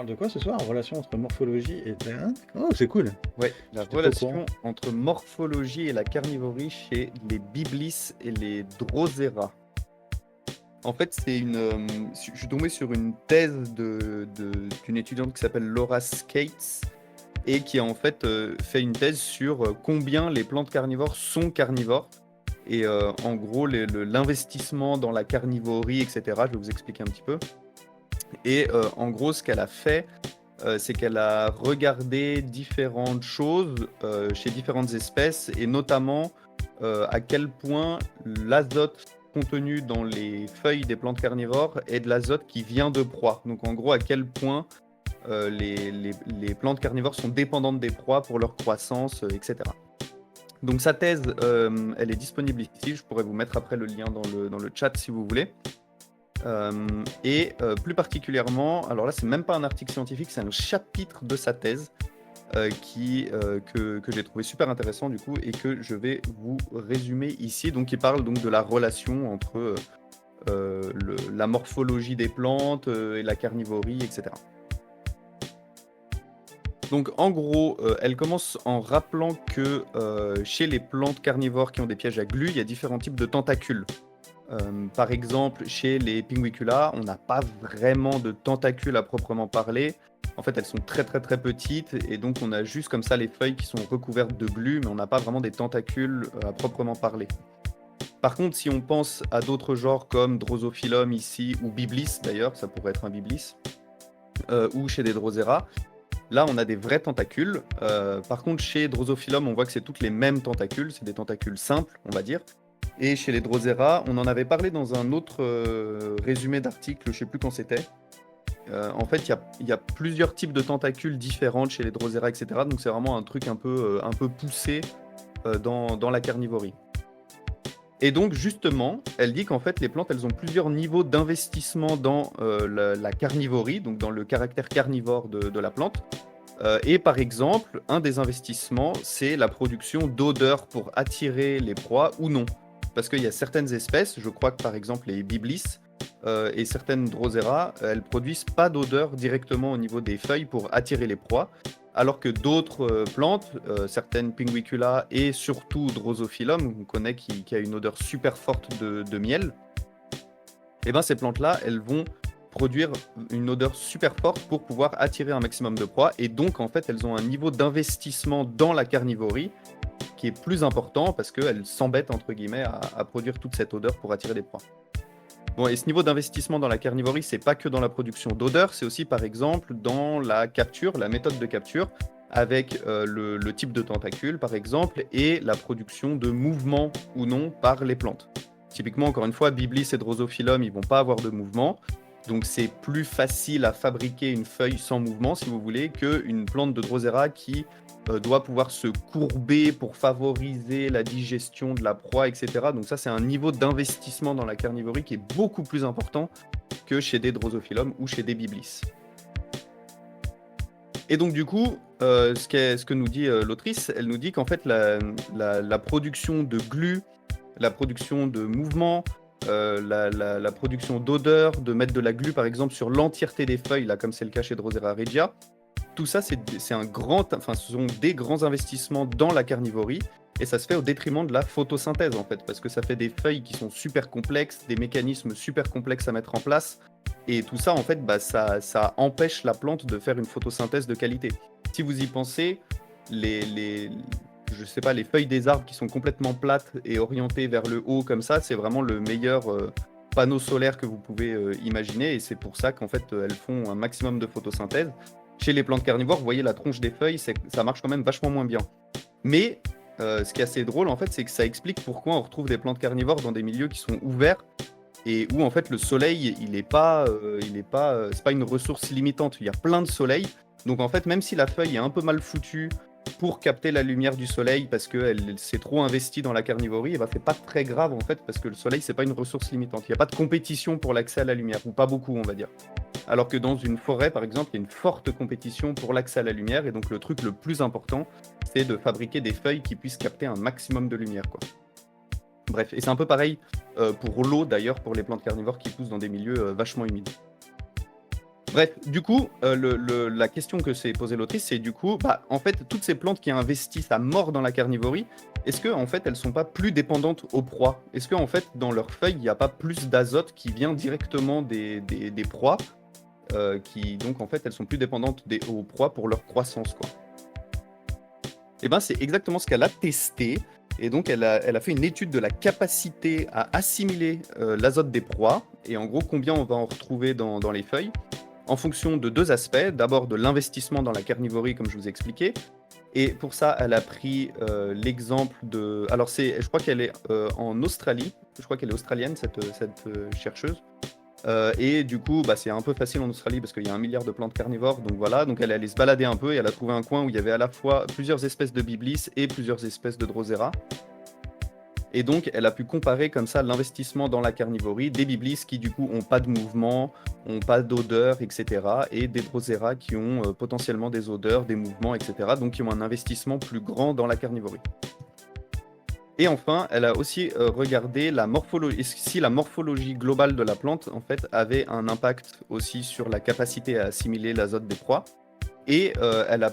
parle de quoi ce soir? Relation entre morphologie et oh, c'est cool! Ouais, la J'étais pas au courant. relation entre morphologie et la carnivorie chez les Biblis et les Drosera. En fait, je suis tombé sur une thèse d'une étudiante qui s'appelle Laura Skates et qui a en fait fait une thèse sur combien les plantes carnivores sont carnivores. Et en gros, l'investissement dans la carnivorie, etc. Je vais vous expliquer un petit peu. Et en gros, ce qu'elle a fait, c'est qu'elle a regardé différentes choses chez différentes espèces et notamment à quel point l'azote contenu dans les feuilles des plantes carnivores est de l'azote qui vient de proies. Donc en gros, à quel point les plantes carnivores sont dépendantes des proies pour leur croissance, etc. Donc sa thèse, elle est disponible ici. Je pourrais vous mettre après le lien dans le chat si vous voulez. Plus particulièrement, alors là, c'est même pas un article scientifique, c'est un chapitre de sa thèse que j'ai trouvé super intéressant du coup et que je vais vous résumer ici. Donc, il parle donc de la relation entre la morphologie des plantes et la carnivorie, etc. Donc, en gros, elle commence en rappelant que chez les plantes carnivores qui ont des pièges à glu, il y a différents types de tentacules. Par exemple, chez les Pinguicula, on n'a pas vraiment de tentacules à proprement parler. En fait, elles sont très très très petites et donc on a juste comme ça les feuilles qui sont recouvertes de glu, mais on n'a pas vraiment des tentacules à proprement parler. Par contre, si on pense à d'autres genres comme Drosophilum ici, ou Biblis d'ailleurs, ça pourrait être un Biblis, ou chez des Drosera, là on a des vrais tentacules. Par contre, chez Drosophilum, on voit que c'est toutes les mêmes tentacules, c'est des tentacules simples, on va dire. Et chez les Drosera, on en avait parlé dans un autre résumé d'article, je ne sais plus quand c'était. En fait, il y a plusieurs types de tentacules différentes chez les Drosera, etc. Donc c'est vraiment un truc un peu poussé dans la carnivorie. Et donc justement, elle dit qu'en fait, les plantes, elles ont plusieurs niveaux d'investissement dans la carnivorie, donc dans le caractère carnivore de la plante. Et par exemple, un des investissements, c'est la production d'odeurs pour attirer les proies ou non. Parce qu'il y a certaines espèces, je crois que par exemple les Biblis et certaines Drosera, elles produisent pas d'odeur directement au niveau des feuilles pour attirer les proies, alors que d'autres plantes, certaines Pinguicula et surtout Drosophilum, qu'on connaît qui a une odeur super forte de miel, et ben ces plantes-là, elles vont produire une odeur super forte pour pouvoir attirer un maximum de proies, et donc en fait elles ont un niveau d'investissement dans la carnivorie qui est plus important parce qu'elles s'embêtent entre guillemets à produire toute cette odeur pour attirer des proies. Bon, et ce niveau d'investissement dans la carnivorie, c'est pas que dans la production d'odeur, c'est aussi par exemple dans la capture, la méthode de capture, avec le type de tentacule par exemple, et la production de mouvements ou non par les plantes. Typiquement, encore une fois, Biblis et Drosophilum, ils vont pas avoir de mouvement. Donc c'est plus facile à fabriquer une feuille sans mouvement, si vous voulez, qu'une plante de Drosera qui doit pouvoir se courber pour favoriser la digestion de la proie, etc. Donc ça, c'est un niveau d'investissement dans la carnivorie qui est beaucoup plus important que chez des Drosophilum ou chez des Biblis. Et donc du coup, ce que nous dit l'autrice, elle nous dit qu'en fait la production de glu, la production de mouvement, la production d'odeur, de mettre de la glu par exemple sur l'entièreté des feuilles, là comme c'est le cas chez Drosera regia, tout ça ce sont des grands investissements dans la carnivorie et ça se fait au détriment de la photosynthèse en fait, parce que ça fait des feuilles qui sont super complexes, des mécanismes super complexes à mettre en place et tout ça en fait ça empêche la plante de faire une photosynthèse de qualité. Si vous y pensez, je sais pas, les feuilles des arbres qui sont complètement plates et orientées vers le haut comme ça, c'est vraiment le meilleur panneau solaire que vous pouvez imaginer et c'est pour ça qu'en fait elles font un maximum de photosynthèse. Chez les plantes carnivores, vous voyez la tronche des feuilles, ça marche quand même vachement moins bien. Mais ce qui est assez drôle en fait, c'est que ça explique pourquoi on retrouve des plantes carnivores dans des milieux qui sont ouverts et où en fait le soleil, c'est pas une ressource limitante. Il y a plein de soleil, donc en fait même si la feuille est un peu mal foutue pour capter la lumière du soleil parce qu'elle s'est trop investie dans la carnivorie, et ben c'est pas très grave en fait parce que le soleil c'est pas une ressource limitante. Il n'y a pas de compétition pour l'accès à la lumière, ou pas beaucoup on va dire. Alors que dans une forêt par exemple, il y a une forte compétition pour l'accès à la lumière et donc le truc le plus important c'est de fabriquer des feuilles qui puissent capter un maximum de lumière quoi. Bref, et c'est un peu pareil pour l'eau d'ailleurs pour les plantes carnivores qui poussent dans des milieux vachement humides. Bref, du coup, la question que s'est posée l'autrice, c'est du coup, bah, en fait, toutes ces plantes qui investissent à mort dans la carnivorie, est-ce que en fait, elles sont pas plus dépendantes aux proies? Est-ce que en fait, dans leurs feuilles, il n'y a pas plus d'azote qui vient directement des proies, qui donc en fait, elles sont plus dépendantes aux proies pour leur croissance, quoi? Et ben, c'est exactement ce qu'elle a testé. Et donc, elle a fait une étude de la capacité à assimiler l'azote des proies, et en gros, combien on va en retrouver dans les feuilles, en fonction de deux aspects. D'abord, de l'investissement dans la carnivorie, comme je vous ai expliqué. Et pour ça, elle a pris l'exemple de... Alors, je crois qu'elle est en Australie. Je crois qu'elle est australienne, cette chercheuse. Et du coup, bah, c'est un peu facile en Australie parce qu'il y a 1 milliard de plantes carnivores. Donc voilà, donc elle est allée se balader un peu et elle a trouvé un coin où il y avait à la fois plusieurs espèces de biblis et plusieurs espèces de drosera. Et donc, elle a pu comparer comme ça l'investissement dans la carnivorie des biblis qui, du coup, n'ont pas de mouvement, n'ont pas d'odeur, etc. Et des drosera qui ont potentiellement des odeurs, des mouvements, etc. Donc, qui ont un investissement plus grand dans la carnivorie. Et enfin, elle a aussi regardé si la morphologie globale de la plante, en fait, avait un impact aussi sur la capacité à assimiler l'azote des proies. Et elle a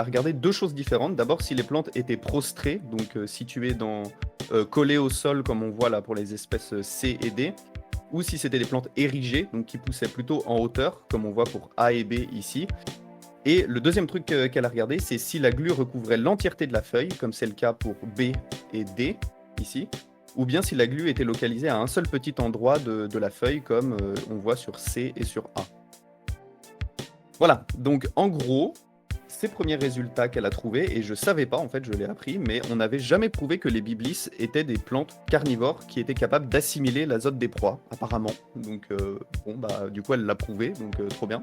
regardé deux choses différentes. D'abord, si les plantes étaient prostrées, donc situées collées au sol, comme on voit là pour les espèces C et D, ou si c'était des plantes érigées, donc qui poussaient plutôt en hauteur, comme on voit pour A et B ici. Et le deuxième truc qu'elle a regardé, c'est si la glu recouvrait l'entièreté de la feuille, comme c'est le cas pour B et D, ici, ou bien si la glu était localisée à un seul petit endroit de la feuille, comme on voit sur C et sur A. Voilà, donc en gros, ces premiers résultats qu'elle a trouvés, et je savais pas, en fait, je l'ai appris, mais on n'avait jamais prouvé que les biblis étaient des plantes carnivores qui étaient capables d'assimiler l'azote des proies, apparemment. Donc, bon, bah, du coup, elle l'a prouvé, donc trop bien.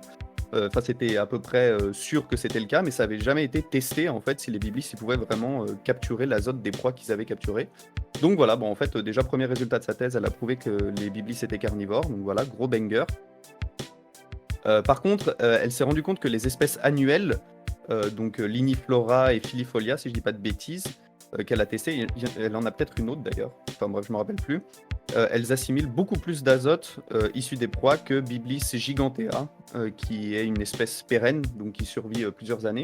Enfin, c'était à peu près sûr que c'était le cas, mais ça n'avait jamais été testé, en fait, si les biblis ils pouvaient vraiment capturer l'azote des proies qu'ils avaient capturées. Donc voilà, bon, en fait, déjà, premier résultat de sa thèse, elle a prouvé que les biblis étaient carnivores, donc voilà, gros banger. Par contre, elle s'est rendue compte que les espèces annuelles, donc Liniflora et Filifolia, si je dis pas de bêtises, qu'elle a testé, elle en a peut-être une autre d'ailleurs, enfin bref, je me rappelle plus, elles assimilent beaucoup plus d'azote issu des proies que Biblis gigantea, qui est une espèce pérenne, donc qui survit plusieurs années.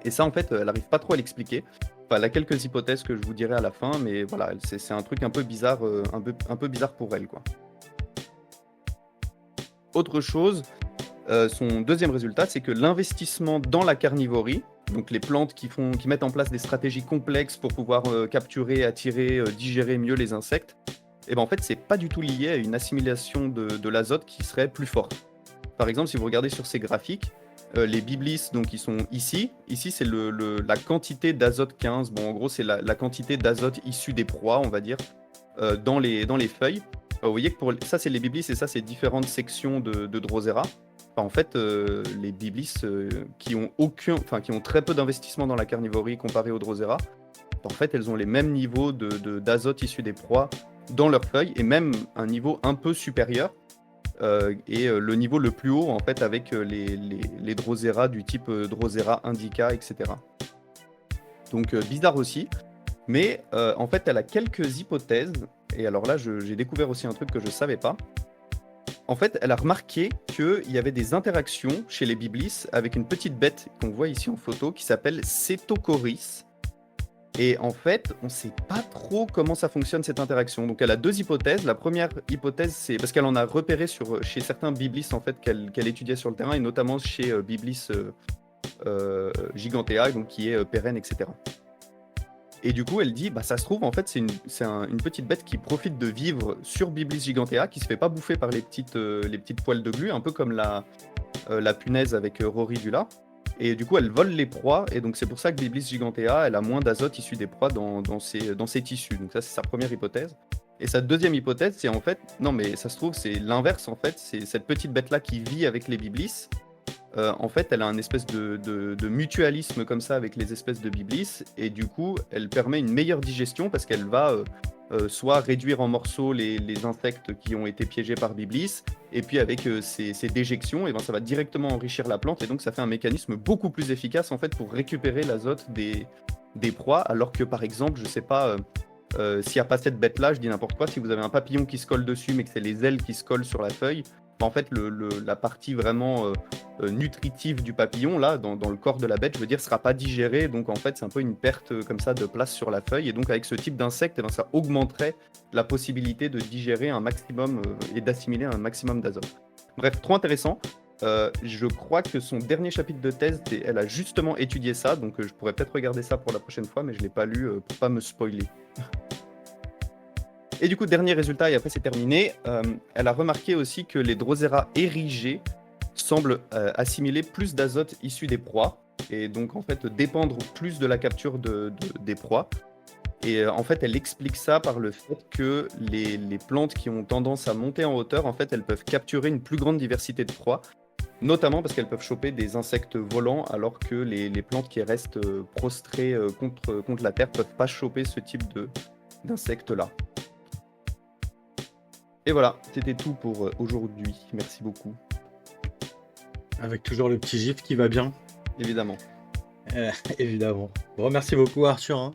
Et ça, en fait, elle n'arrive pas trop à l'expliquer. Enfin, elle a quelques hypothèses que je vous dirai à la fin, mais voilà, c'est un truc un peu bizarre, un peu bizarre pour elle, quoi. Autre chose, son deuxième résultat, c'est que l'investissement dans la carnivorie, donc les plantes qui mettent en place des stratégies complexes pour pouvoir capturer, attirer, digérer mieux les insectes, et ben en fait, c'est pas du tout lié à une assimilation de l'azote qui serait plus forte. Par exemple, si vous regardez sur ces graphiques, les biblis, donc ils sont ici. Ici, c'est la quantité d'azote 15. Bon, en gros, c'est la quantité d'azote issue des proies, on va dire, dans les feuilles. Vous voyez que ça, c'est les biblis et ça, c'est différentes sections de drosera. Enfin, en fait, les biblis qui ont très peu d'investissement dans la carnivorie comparé aux drosera, en fait, elles ont les mêmes niveaux d'azote issus des proies dans leurs feuilles et même un niveau un peu supérieur. Et le niveau le plus haut, en fait, avec les drosera du type drosera indica, etc. Donc, bizarre aussi. Mais en fait, elle a quelques hypothèses. Et alors là, j'ai découvert aussi un truc que je ne savais pas. En fait, elle a remarqué qu'il y avait des interactions chez les biblis avec une petite bête qu'on voit ici en photo qui s'appelle Cetocoris. Et en fait, on ne sait pas trop comment ça fonctionne cette interaction. Donc elle a deux hypothèses. La première hypothèse, c'est parce qu'elle en a repéré chez certains biblis en fait, qu'elle étudiait sur le terrain, et notamment chez Biblis gigantea, donc qui est pérenne, etc. Et du coup, elle dit, bah, ça se trouve, en fait, c'est une petite bête qui profite de vivre sur Biblis gigantea, qui se fait pas bouffer par les petites poils de glu, un peu comme la punaise avec Roridula. Et du coup, elle vole les proies, et donc c'est pour ça que Biblis gigantea, elle a moins d'azote issu des proies dans ses tissus. Donc ça, c'est sa première hypothèse. Et sa deuxième hypothèse, c'est en fait, non mais ça se trouve, c'est l'inverse en fait, c'est cette petite bête-là qui vit avec les biblis. En fait, elle a un espèce de mutualisme comme ça avec les espèces de biblis, et du coup, elle permet une meilleure digestion parce qu'elle va soit réduire en morceaux les insectes qui ont été piégés par biblis, et puis avec ces déjections, et ben, ça va directement enrichir la plante, et donc ça fait un mécanisme beaucoup plus efficace en fait pour récupérer l'azote des proies, alors que par exemple, je sais pas, s'il n'y a pas cette bête-là, je dis n'importe quoi, si vous avez un papillon qui se colle dessus, mais que c'est les ailes qui se collent sur la feuille, en fait, la partie vraiment nutritive du papillon, là, dans le corps de la bête, je veux dire, sera pas digérée. Donc, en fait, c'est un peu une perte comme ça de place sur la feuille. Et donc, avec ce type d'insecte, eh ben, ça augmenterait la possibilité de digérer un maximum et d'assimiler un maximum d'azote. Bref, trop intéressant. Je crois que son dernier chapitre de thèse, elle a justement étudié ça. Donc, je pourrais peut-être regarder ça pour la prochaine fois, mais je ne l'ai pas lu pour pas me spoiler. Et du coup, dernier résultat, et après c'est terminé, elle a remarqué aussi que les Drosera érigés semblent assimiler plus d'azote issu des proies, et donc en fait dépendre plus de la capture des proies. Et en fait, elle explique ça par le fait que les plantes qui ont tendance à monter en hauteur, en fait, elles peuvent capturer une plus grande diversité de proies, notamment parce qu'elles peuvent choper des insectes volants, alors que les plantes qui restent prostrées contre la terre peuvent pas choper ce type d'insectes-là. Et voilà, c'était tout pour aujourd'hui. Merci beaucoup. Avec toujours le petit gif qui va bien, Évidemment. évidemment. Bon, merci beaucoup Arthur, hein.